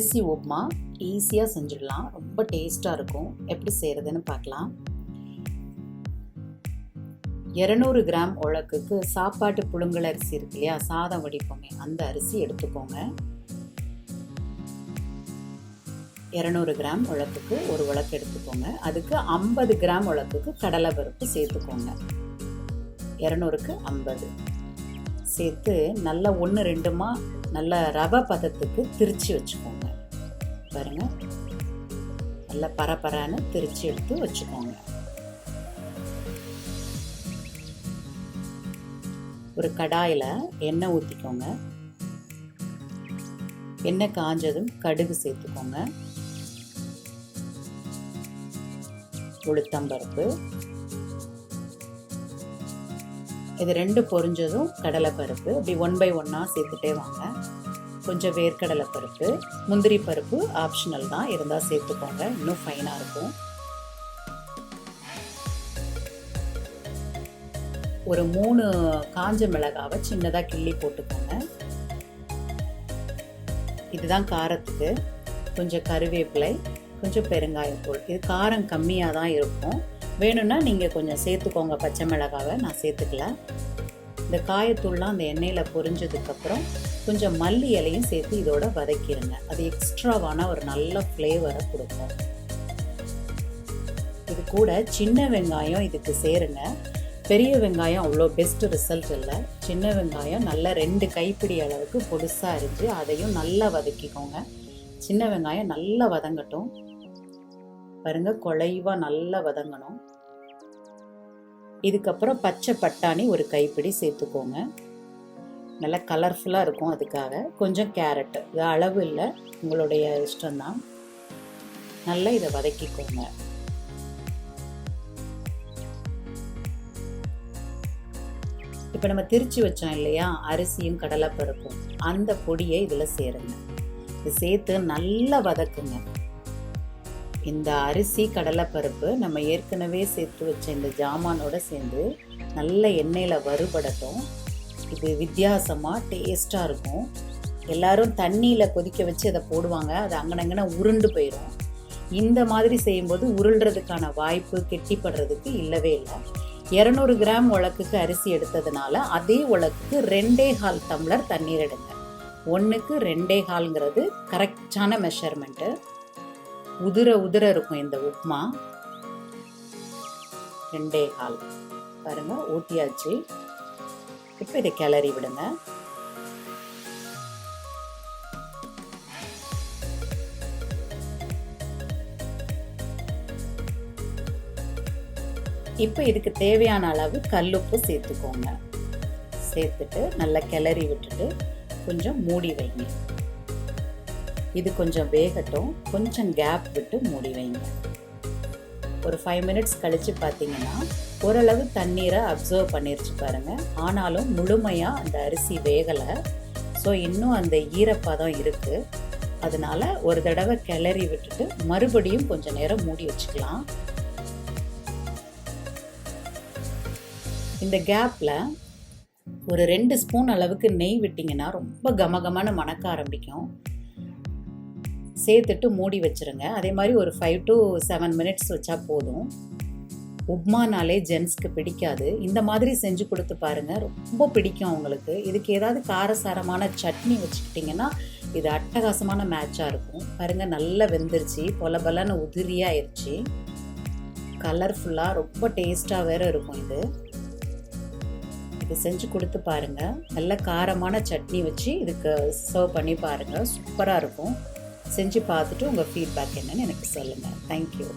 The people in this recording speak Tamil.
அரிசி உப்புமா ஈஸியாக செஞ்சிடலாம். ரொம்ப டேஸ்ட்டாக இருக்கும். எப்படி செய்கிறதுன்னு பார்க்கலாம். 200 கிராம் உலக்குக்கு சாப்பாட்டு புழுங்கல் அரிசி இருக்கு இல்லையா, சாதம் வடிப்போமே, அந்த அரிசி எடுத்துக்கோங்க. 200 கிராம் உலக்குக்கு ஒரு உலக்கு எடுத்துக்கோங்க. அதுக்கு 50 கிராம் உலக்குக்கு கடலை பருப்பு சேர்த்துக்கோங்க. 200க்கு 50 சேர்த்து நல்லா 1-2மா நல்ல ரவை பதத்துக்கு திரிச்சு வச்சுக்கோங்க. பாருங்க, நல்லா பரபரான்னு திரிச்சு எடுத்து வச்சுக்கோங்க. ஒரு கடாயில் எண்ணெய் ஊற்றிக்கோங்க. எண்ணெய் காஞ்சதும் கடுகு சேர்த்துக்கோங்க. உளுத்தம்பருப்பு, இது 2 பொரிஞ்சதும் கடலை பருப்பு. அப்படி 1 by 1 சேர்த்துட்டே வாங்க. கொஞ்சம் வேர்க்கடலை பருப்பு, முந்திரி பருப்பு ஆப்ஷனல் தான், இருந்தால் சேர்த்துக்கோங்க, இன்னும் ஃபைனாக இருக்கும். ஒரு 3 காஞ்ச மிளகாவை சின்னதாக கிள்ளி போட்டுக்கோங்க. இதுதான் காரத்துக்கு. கொஞ்சம் கருவேப்பிலை, கொஞ்சம் பெருங்காயத்தூள். இது காரம் கம்மியாக தான் இருக்கும். வேணும்னா நீங்கள் கொஞ்சம் சேர்த்துக்கோங்க. பச்சை மிளகாவை நான் சேர்த்துக்கல. இந்த காயத்தூள்லாம் அந்த எண்ணெயில் பொரிஞ்சதுக்கப்புறம் கொஞ்சம் மல்லி இலையும் சேர்த்து இதோட வதக்கிடுங்க. அது எக்ஸ்ட்ராவான ஒரு நல்ல ஃப்ளேவரை கொடுக்கும். இது கூட சின்ன வெங்காயம் இதுக்கு சேருங்க. பெரிய வெங்காயம் அவ்வளோ பெஸ்ட் ரிசல்ட் இல்லை. சின்ன வெங்காயம் நல்லா 2 கைப்பிடி அளவுக்கு பொடிசாக அரிஞ்சு அதையும் நல்லா வதக்கிக்கோங்க. சின்ன வெங்காயம் நல்லா வதங்கட்டும். பாருங்க, குழைவா நல்லா வதங்கணும். இதுக்கப்புறம் பச்சை பட்டாணி ஒரு கைப்பிடி சேர்த்துக்கோங்க. நல்லா கலர்ஃபுல்லாக இருக்கும். அதுக்காக கொஞ்சம் கேரட், இது அளவு இல்லை, உங்களுடைய இஷ்டம்தான். நல்லா இதை வதக்கிக்கோங்க. இப்போ நம்ம திரிச்சு வச்சோம் இல்லையா, அரிசியும் கடலைப்பருப்பும், அந்த பொடியை இதில் சேருங்க. இது சேர்த்து நல்லா வதக்குங்க. இந்த அரிசி கடலைப்பருப்பு நம்ம ஏற்கனவே சேர்த்து வச்ச இந்த ஜாமானோட சேர்ந்து நல்ல எண்ணெயில் வறுபடட்டும். இது வித்தியாசமாக டேஸ்ட்டாக இருக்கும். எல்லாரும் தண்ணியில் கொதிக்க வச்சு அதை போடுவாங்க, அது அங்கனங்கன உருண்டு போயிடும். இந்த மாதிரி செய்யும்போது உருள்றதுக்கான வாய்ப்பு, கெட்டிப்படுறதுக்கு இல்லவே இல்லை. 200 கிராம் உலக்குக்கு அரிசி எடுத்ததுனால அதே உலக்குக்கு 2.25 டம்ளர் தண்ணீர் எடுங்க. 1க்கு 2.25ங்கிறது கரெக்டான மெஷர்மெண்ட்டு. உதிர இருக்கும் இந்த உப்புமா. 2.25 பாருங்க, ஊற்றியாச்சு. இப்போ இதை கிளறி விடுங்க. இப்போ இதுக்கு தேவையான அளவு கல்லுப்பு சேர்த்துக்கோங்க. சேர்த்துட்டு நல்லா கிளறி விட்டுட்டு கொஞ்சம் மூடி வைங்க. இது கொஞ்சம் வேகட்டும். கொஞ்சம் கேப் விட்டு மூடி வைங்க. ஒரு 5 மினிட்ஸ் கழித்து பார்த்தீங்கன்னா ஓரளவு தண்ணீரை அப்சர்வ் பண்ணிருச்சு பாருங்க. ஆனாலும் முழுமையாக அந்த அரிசி வேகலை. ஸோ இன்னும் அந்த ஈரப்பதம் இருக்குது. அதனால ஒரு தடவை கிளறி விட்டுட்டு மறுபடியும் கொஞ்சம் நேரம் மூடி வச்சுக்கலாம். இந்த கேப்பில் ஒரு 2 ஸ்பூன் அளவுக்கு நெய் விட்டிங்கன்னா ரொம்ப கமகமான மணக்க ஆரம்பிக்கும். சேர்த்துட்டு மூடி வச்சுருங்க. அதே மாதிரி ஒரு 5 to 7 மினிட்ஸ் வச்சா போதும். உப்மானாலே ஜென்ஸ்க்கு பிடிக்காது. இந்த மாதிரி செஞ்சு கொடுத்து பாருங்கள், ரொம்ப பிடிக்கும் அவங்களுக்கு. இதுக்கு ஏதாவது காரசாரமான சட்னி வச்சுக்கிட்டிங்கன்னா இது அட்டகாசமான மேட்சாக இருக்கும். பாருங்கள், நல்லா வெந்துருச்சு, பொலபலன்னு உதிரியாயிருச்சு, கலர்ஃபுல்லாக ரொம்ப டேஸ்ட்டாக வேறு இருக்கும். இது செஞ்சு கொடுத்து பாருங்கள். நல்ல காரமான சட்னி வச்சு இதுக்கு சர்வ் பண்ணி பாருங்கள், சூப்பராக இருக்கும். செஞ்சு பார்த்துட்டு உங்கள் ஃபீட்பேக் என்னன்னு எனக்கு சொல்லுங்கள். தேங்க்யூ.